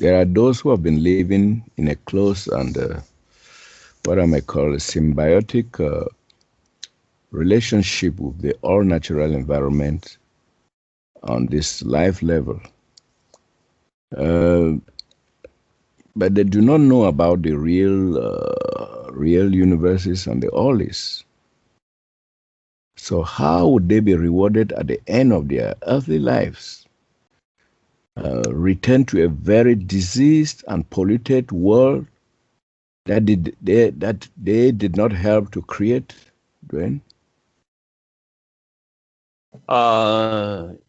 There are those who have been living in a close and what I may call a symbiotic relationship with the all-natural environment on this life level. But they do not know about the real universes and the allies. So how would they be rewarded at the end of their earthly lives? Return to a very diseased and polluted world that they did not help to create, Duane?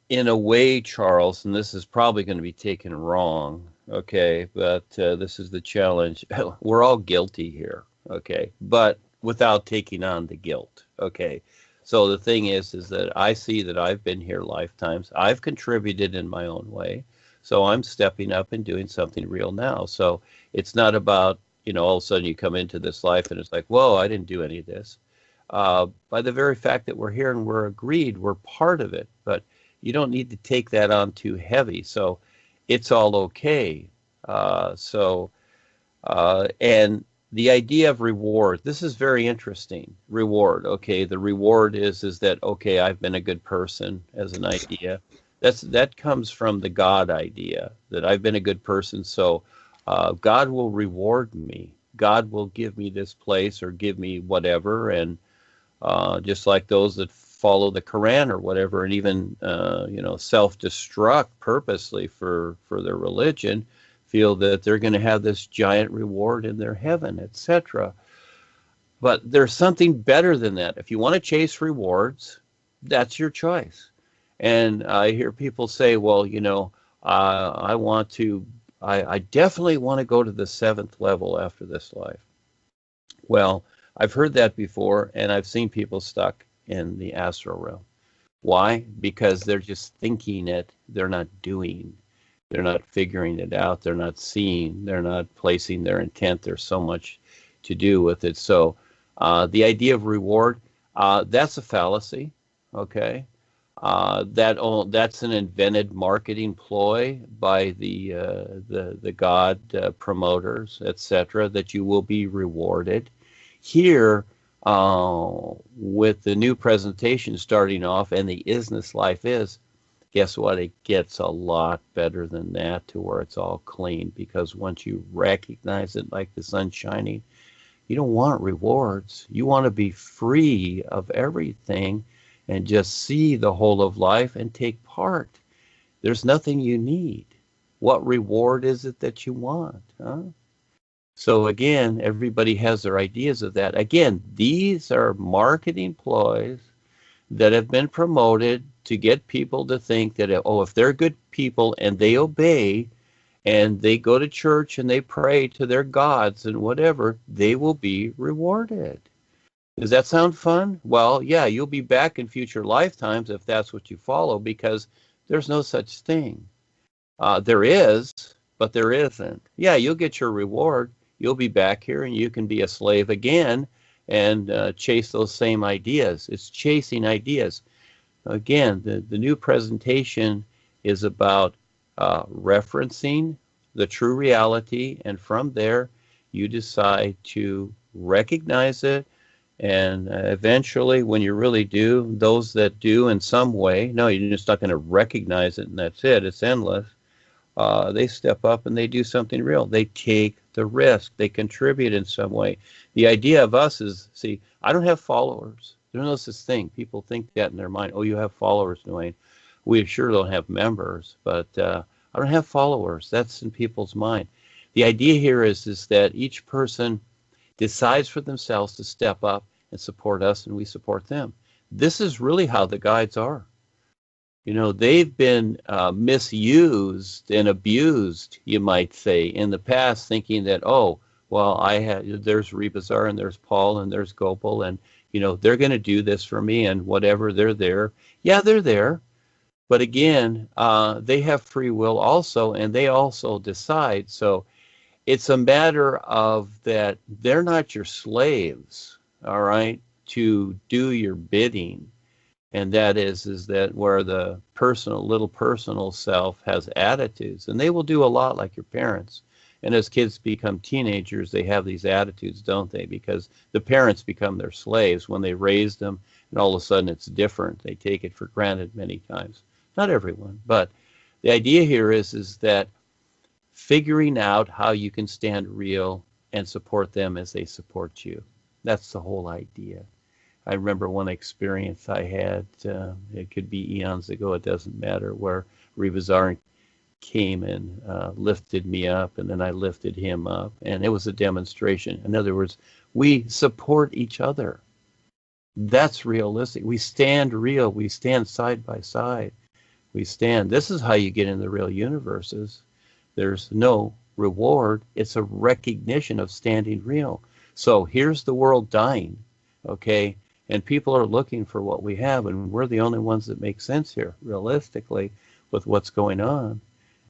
In a way, Charles, and this is probably going to be taken wrong, okay, but this is the challenge. We're all guilty here, okay, but without taking on the guilt, okay. So the thing is that I see that I've been here lifetimes. I've contributed in my own way. So I'm stepping up and doing something real now. So it's not about, all of a sudden you come into this life and it's like, whoa, I didn't do any of this. By the very fact that we're here and we're agreed, we're part of it. But you don't need to take that on too heavy. So it's all okay. And the idea of reward, this is very interesting. Reward, okay, the reward is that, okay, I've been a good person as an idea. That comes from the God idea, that I've been a good person, so God will reward me. God will give me this place or give me whatever, and just like those that follow the Quran or whatever, and even self-destruct purposely for their religion, feel that they're going to have this giant reward in their heaven, etc. But there's something better than that. If you want to chase rewards, that's your choice. And I hear people say, well, I definitely want to go to the 7th level after this life. Well, I've heard that before, and I've seen people stuck in the astral realm. Why? Because they're just thinking it, they're not doing. They're not figuring it out. They're not seeing. They're not placing their intent. There's so much to do with it. So the idea of reward, that's a fallacy, okay? That's an invented marketing ploy by the God promoters, etc., that you will be rewarded. Here, with the new presentation starting off, and the ISSS life is, guess what? It gets a lot better than that, to where it's all clean, because once you recognize it like the sun shining, you don't want rewards. You want to be free of everything and just see the whole of life and take part. There's nothing you need. What reward is it that you want? Huh? So again, everybody has their ideas of that. Again, these are marketing ploys that have been promoted to get people to think that, if they're good people and they obey and they go to church and they pray to their gods and whatever, they will be rewarded. Does that sound fun? Well, yeah, you'll be back in future lifetimes if that's what you follow, because there's no such thing. There is, but there isn't. Yeah, you'll get your reward. You'll be back here and you can be a slave again and chase those same ideas. It's chasing ideas. Again, the new presentation is about referencing the true reality, and from there you decide to recognize it. And eventually, when you really do, those that do in some way, no, you're just not going to recognize it and that's it, it's endless. They step up and they do something real. They take the risk. They contribute in some way. The idea of us is, see, I don't have followers. There's no such thing. People think that in their mind. Oh, you have followers, Duane. We sure don't have members, but I don't have followers. That's in people's mind. The idea here is that each person decides for themselves to step up and support us, and we support them. This is really how the guides are. They've been misused and abused, you might say, in the past, thinking that, there's Rebazar and there's Paul and there's Gopal, and, they're going to do this for me and whatever, they're there. Yeah, they're there. But again, they have free will also, and they also decide. So it's a matter of that they're not your slaves, all right, to do your bidding. And that is that where the little personal self has attitudes, and they will do a lot like your parents. And as kids become teenagers, they have these attitudes, don't they? Because the parents become their slaves when they raised them, and all of a sudden it's different. They take it for granted many times. Not everyone, but the idea here is that figuring out how you can stand real and support them as they support you. That's the whole idea. I remember one experience I had, it could be eons ago, it doesn't matter, where Rebazar came and lifted me up, and then I lifted him up, and it was a demonstration. In other words, we support each other. That's realistic. We stand real. We stand side by side. We stand. This is how you get in the real universes. There's no reward. It's a recognition of standing real. So here's the world dying, okay? And people are looking for what we have, and we're the only ones that make sense here, realistically, with what's going on.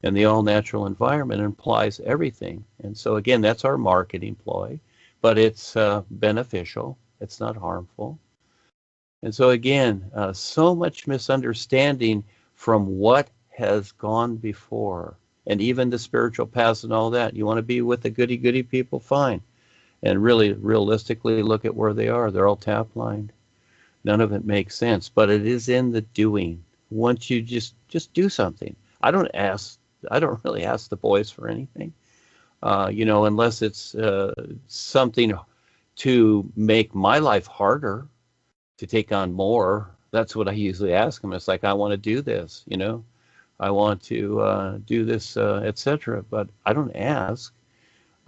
And the all-natural environment implies everything. And so, again, that's our marketing ploy, but it's beneficial. It's not harmful. And so, again, so much misunderstanding from what has gone before, and even the spiritual paths and all that. You want to be with the goody-goody people? Fine. And really, realistically, look at where they are. They're all tap-lined. None of it makes sense, but it is in the doing. Once you just do something. I don't really ask the boys for anything, unless it's something to make my life harder, to take on more. That's what I usually ask them. It's like, I want to do this, I want to do this, etc. But I don't ask.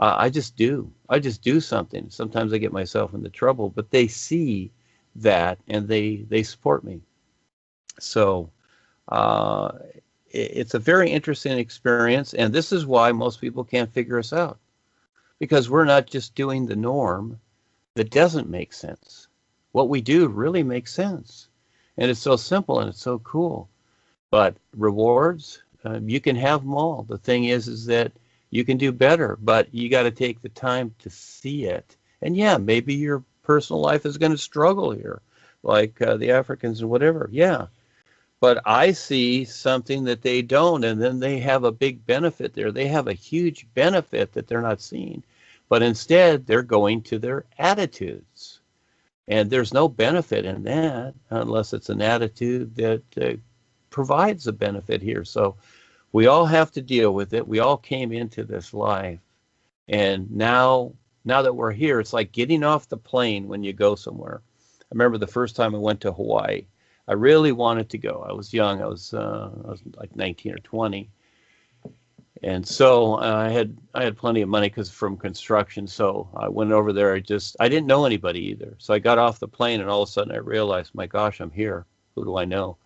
I just do. I just do something. Sometimes I get myself into trouble, but they see that and they support me. So it's a very interesting experience, and this is why most people can't figure us out, because we're not just doing the norm that doesn't make sense. What we do really makes sense, and it's so simple and it's so cool. But rewards, you can have them all. The thing is that you can do better, but you got to take the time to see it. And yeah, maybe your personal life is going to struggle here, like the Africans and whatever. Yeah. But I see something that they don't, and then they have a big benefit there. They have a huge benefit that they're not seeing. But instead, they're going to their attitudes. And there's no benefit in that unless it's an attitude that provides a benefit here. So we all have to deal with it. We all came into this life. And now that we're here, it's like getting off the plane when you go somewhere. I remember the first time I went to Hawaii. I really wanted to go. I was young. I was like 19 or 20. And so I had plenty of money because from construction. So I went over there. I didn't know anybody either. So I got off the plane, and all of a sudden I realized, my gosh, I'm here. Who do I know?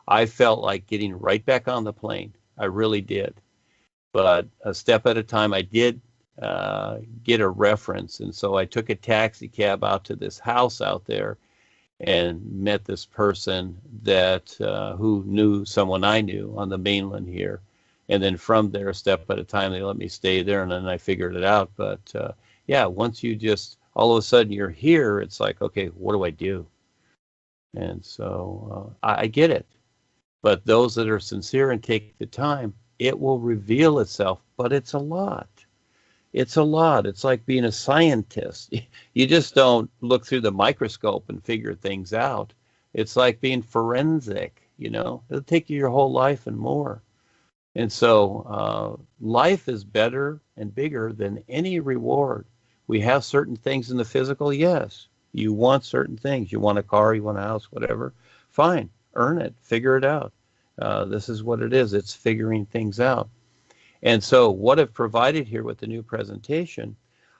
I felt like getting right back on the plane. I really did. But a step at a time, I did get a reference. And so I took a taxi cab out to this house out there and met this person that who knew someone I knew on the mainland here. And then from there, a step at a time, they let me stay there, and then I figured it out. But yeah, once you just, all of a sudden you're here, it's like, okay, what do I do? And so I get it. But those that are sincere and take the time, it will reveal itself, but it's a lot. It's a lot. It's like being a scientist. You just don't look through the microscope and figure things out. It's like being forensic, it'll take you your whole life and more. And so life is better and bigger than any reward. We have certain things in the physical, yes. You want certain things. You want a car, you want a house, whatever. Fine, earn it, figure it out. This is what it is. It's figuring things out. And so what I've provided here with the new presentation,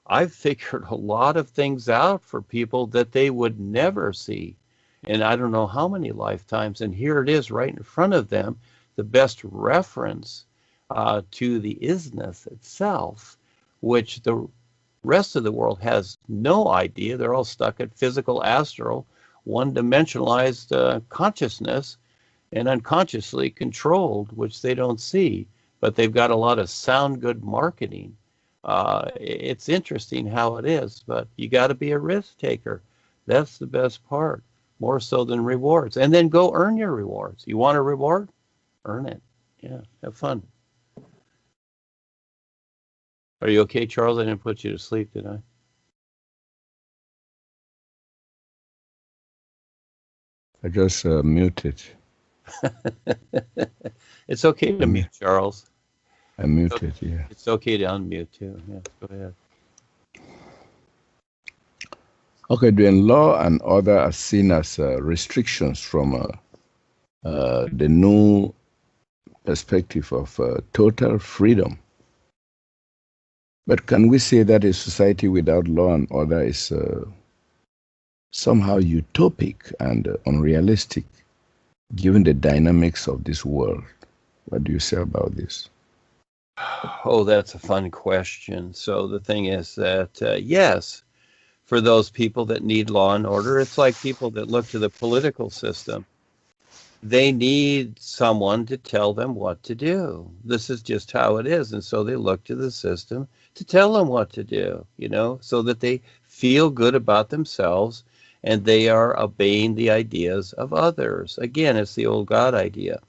I've figured a lot of things out for people that they would never see. And I don't know how many lifetimes. And here it is right in front of them, the best reference to the isness itself, which the rest of the world has no idea. They're all stuck at physical, astral, one-dimensionalized consciousness and unconsciously controlled, which they don't see. But they've got a lot of sound good marketing. It's interesting how it is, but you got to be a risk taker. That's the best part. more so than rewards. And then go earn your rewards. You want a reward? Earn it. Yeah, have fun. Are you okay, Charles? I didn't put you to sleep, did I? I just muted. It's okay to mute, Charles. I muted, yeah. It's okay to unmute too. Yeah, go ahead. Okay, Duane, law and order are seen as restrictions from the new perspective of total freedom. But can we say that a society without law and order is somehow utopic and unrealistic, given the dynamics of this world? What do you say about this? Oh, that's a fun question. So the thing is that, yes, for those people that need law and order, it's like people that look to the political system. They need someone to tell them what to do. This is just how it is. And so they look to the system to tell them what to do, so that they feel good about themselves and they are obeying the ideas of others. Again, it's the old God idea.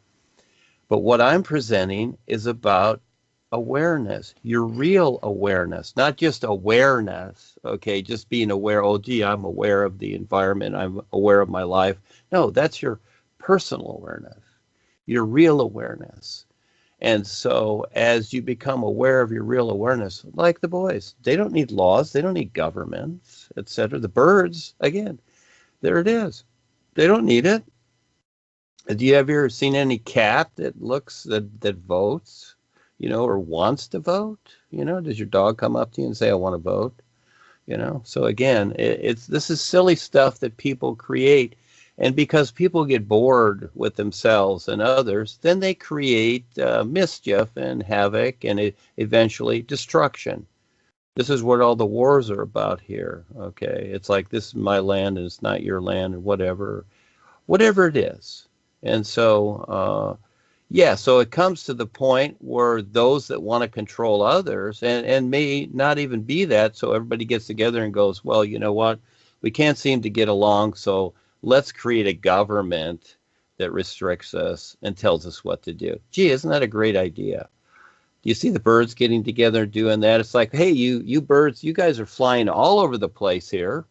But what I'm presenting is about awareness, your real awareness, not just awareness, okay, just being aware, oh, gee, I'm aware of the environment, I'm aware of my life. No, that's your personal awareness, your real awareness. And so as you become aware of your real awareness, like the boys, they don't need laws, they don't need governments, etc. The birds, again, there it is. They don't need it. Do you ever seen any cat that votes, or wants to vote? Does your dog come up to you and say, I want to vote? So again, this is silly stuff that people create. And because people get bored with themselves and others, then they create mischief and havoc and eventually destruction. This is what all the wars are about here. Okay. It's like, this is my land and it's not your land, or whatever it is. And so, so it comes to the point where those that want to control others and may not even be that. So everybody gets together and goes, well, you know what? We can't seem to get along. So let's create a government that restricts us and tells us what to do. Gee, isn't that a great idea? Do you see the birds getting together and doing that? It's like, hey, you birds, you guys are flying all over the place here,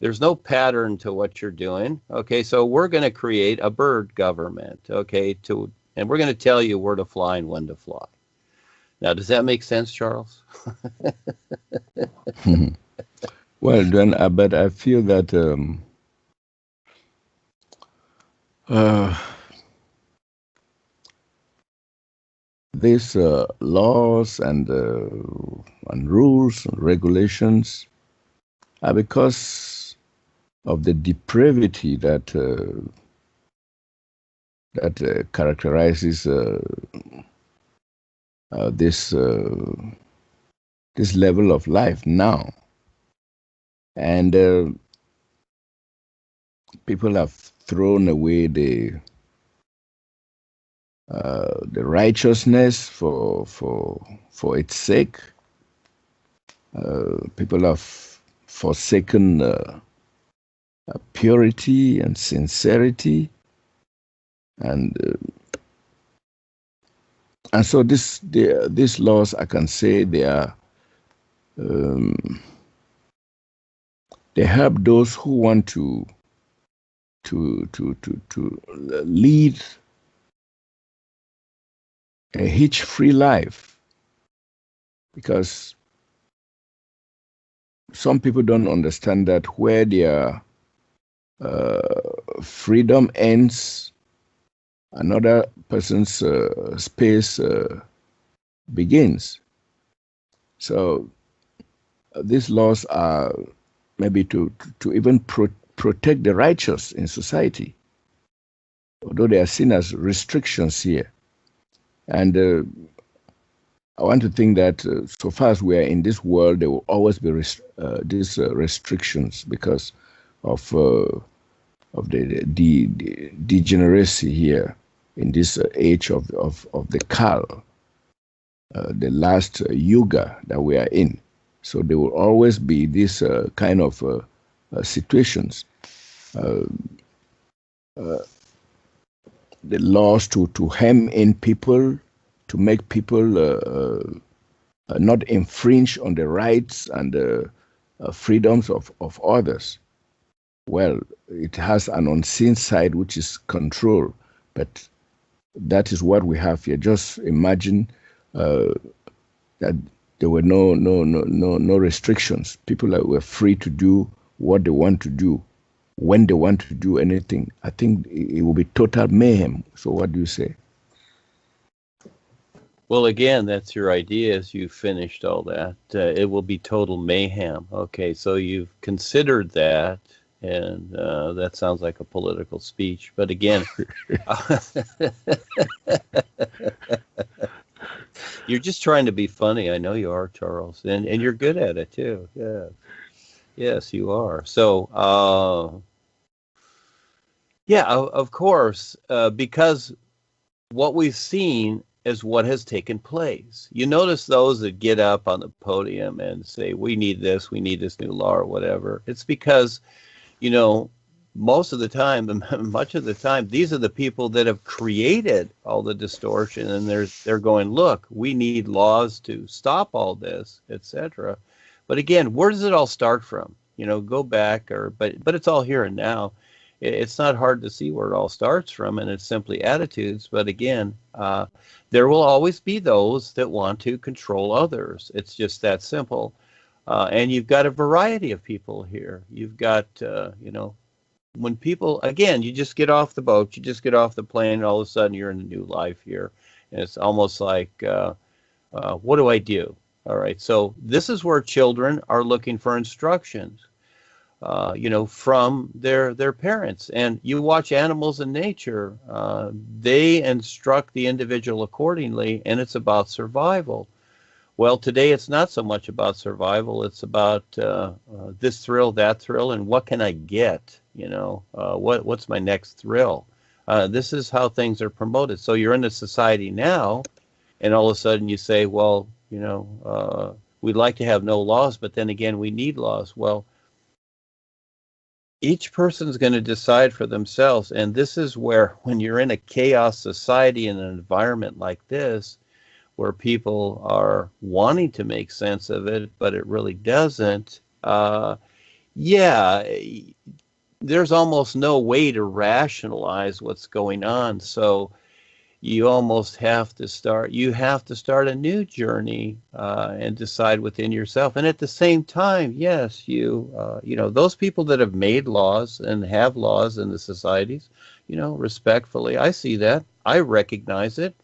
There's no pattern to what you're doing. Okay, so we're going to create a bird government, okay, and we're going to tell you where to fly and when to fly. Now, does that make sense, Charles? Well, then, but I feel that these laws and rules and regulations are because of the depravity that characterizes this level of life now, and people have thrown away the righteousness for its sake. People have forsaken purity and sincerity, and so these laws, I can say, they help those who want to lead a hitch-free life, because some people don't understand that where their freedom ends, another person's space begins. So these laws are maybe to even protect the righteous in society, although they are seen as restrictions here. And I want to think that so far as we are in this world, there will always be these restrictions because of the degeneracy here in this age of the Kal, the last yuga that we are in. So there will always be these kind of situations. uh, the laws to hem in people, to make people not infringe on the rights and the freedoms of others. Well, it has an unseen side, which is control, but that is what we have here. Just imagine that there were no restrictions. People were free to do what they want to do, when they want to do anything. I think it will be total mayhem. So what do you say? Well, again, that's your idea as you finished all that. It will be total mayhem. Okay, so you've considered that, and that sounds like a political speech. But again, you're just trying to be funny. I know you are, Charles, and you're good at it too. Yeah. Yes, you are. So, yeah, of course, because what we've seen is what has taken place. You notice those that get up on the podium and say, we need this new law or whatever. It's because, you know, most of the time, much of the time, these are the people that have created all the distortion, and they're going, look, we need laws to stop all this, etc. But again, where does it all start from? You know, go back, but it's all here and now. It's not hard to see where it all starts from, and it's simply attitudes. But again, there will always be those that want to control others. It's just that simple. And you've got a variety of people here. You've got, you know, when people, again, you just get off the boat, you just get off the plane, and all of a sudden you're in a new life here. And it's almost like, what do I do? All right, so this is where children are looking for instructions, you know, from their parents. And you watch animals in nature, they instruct the individual accordingly, and it's about survival. Well, today it's not so much about survival. It's about this thrill, that thrill, and what can I get? You know, what's my next thrill? This is how things are promoted. So you're in a society now, and all of a sudden you say, well, you know, we'd like to have no laws, but then again, we need laws. Well, each person's going to decide for themselves. And this is where, when you're in a chaos society in an environment like this, where people are wanting to make sense of it, but it really doesn't, yeah, there's almost no way to rationalize what's going on. So you almost have to start a new journey and decide within yourself. And at the same time, yes, you know, those people that have made laws and have laws in the societies, you know, respectfully, I see that, I recognize it,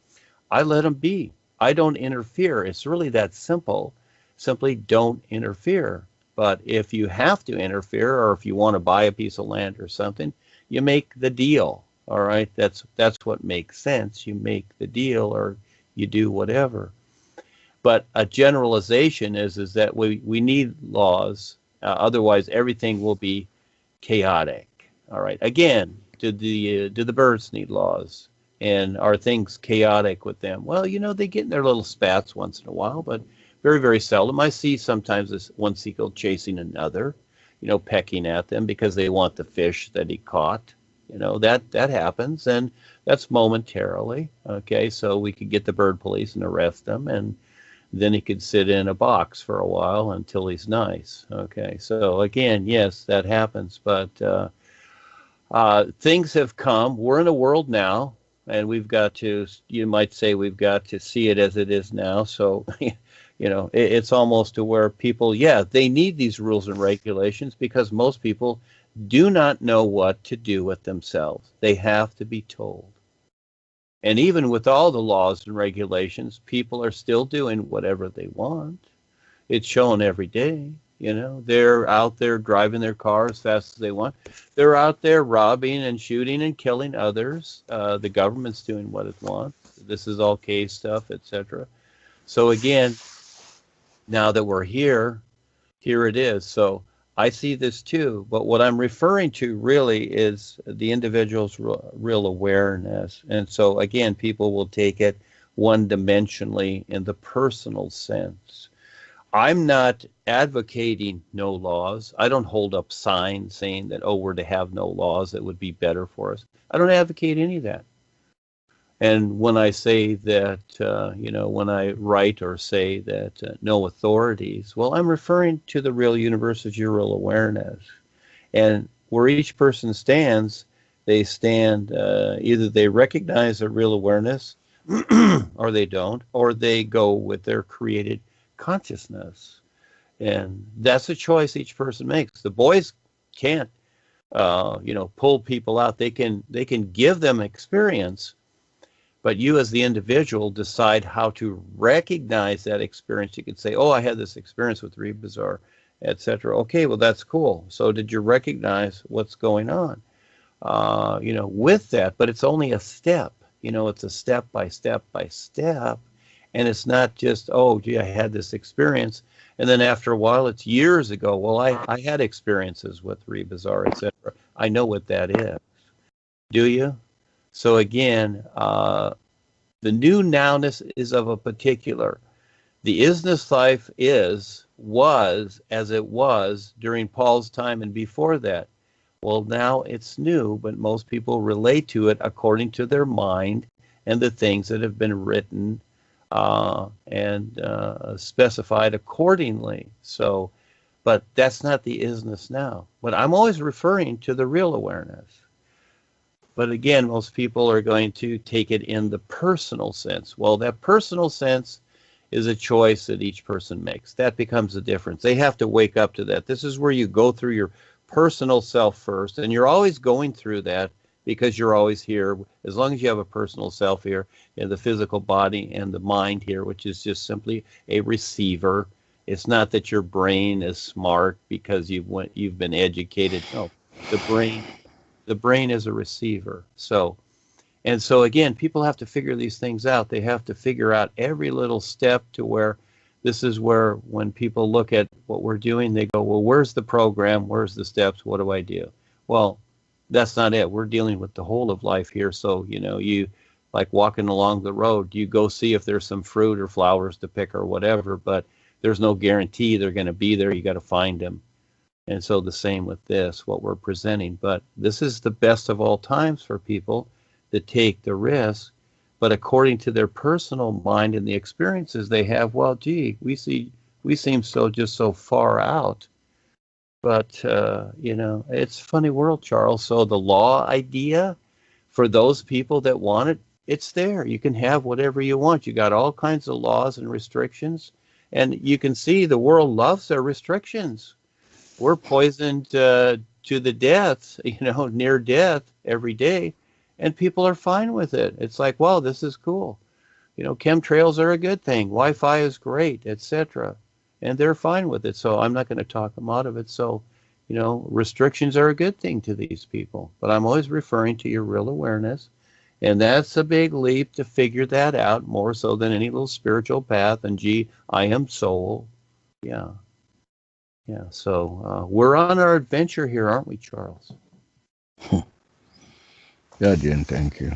I let them be. I don't interfere. It's really that simple. Simply don't interfere. But if you have to interfere, or if you want to buy a piece of land or something, you make the deal. All right, that's what makes sense. You make the deal, or you do whatever. But a generalization is that we need laws. Otherwise, everything will be chaotic. All right. Again, do the birds need laws? And are things chaotic with them? Well, you know, they get in their little spats once in a while, but very, very seldom. I see sometimes this one seagull chasing another, you know, pecking at them because they want the fish that he caught. You know, that happens, and that's momentarily. Okay, so we could get the bird police and arrest them, and then he could sit in a box for a while until he's nice. Okay, so again, yes, that happens, but things have come. We're in a world now, and we've got to, you might say, we've got to see it as it is now. So, you know, it's almost to where people, yeah, they need these rules and regulations because most people do not know what to do with themselves. They have to be told. And even with all the laws and regulations, people are still doing whatever they want. It's shown every day. You know, they're out there driving their car as fast as they want. They're out there robbing and shooting and killing others. The government's doing what it wants. This is all case stuff, etc. So again, now that we're here it is. So I see this too. But what I'm referring to really is the individual's real awareness. And so again, people will take it one-dimensionally in the personal sense. I'm not advocating no laws. I don't hold up signs saying that, oh, we're to have no laws that would be better for us. I don't advocate any of that. And when I say that, when I write or say that no authorities, well, I'm referring to the real universe as your real awareness. And where each person stands, they stand, either they recognize their real awareness or they don't, or they go with their created consciousness. And that's a choice each person makes. The boys can't, pull people out. They can give them experience, but you as the individual decide how to recognize that experience. You can say, oh, I had this experience with Rebazar, etc. Okay, well, that's cool. So did you recognize what's going on, with that? But it's only a step. It's a step by step by step. And it's not just, oh, gee, I had this experience. And then after a while, it's years ago. Well, I had experiences with Rebazar, etc. I know what that is. Do you? So again, the new nowness is of a particular. The isness life was as it was during Paul's time and before that. Well, now it's new, but most people relate to it according to their mind and the things that have been written and specified accordingly. So, but that's not the isness now. But I'm always referring to the real awareness. But again, most people are going to take it in the personal sense. Well, that personal sense is a choice that each person makes. That becomes the difference. They have to wake up to that. This is where you go through your personal self first, and you're always going through that because you're always here. As long as you have a personal self here, in the physical body and the mind here, which is just simply a receiver. It's not that your brain is smart because you've been educated. No, the brain is a receiver. So again, people have to figure these things out. They have to figure out every little step to where this is where when people look at what we're doing, they go, well, where's the program? Where's the steps? What do I do? Well, that's not it. We're dealing with the whole of life here. So, you like walking along the road, you go see if there's some fruit or flowers to pick or whatever, but there's no guarantee they're going to be there. You got to find them. And so the same with this, what we're presenting. But this is the best of all times for people that take the risk. But according to their personal mind and the experiences they have, well, gee, we seem so far out. But, it's a funny world, Charles. So the law idea, for those people that want it, it's there. You can have whatever you want. You got all kinds of laws and restrictions. And you can see the world loves their restrictions. We're poisoned to the death, near death every day, and people are fine with it. It's like, wow, this is cool. Chemtrails are a good thing. Wi-Fi is great, etc. And they're fine with it. So I'm not going to talk them out of it. So, restrictions are a good thing to these people. But I'm always referring to your real awareness. And that's a big leap to figure that out more so than any little spiritual path. And gee, I am soul. Yeah. Yeah, so we're on our adventure here, aren't we, Charles? Yeah, Jen, thank you.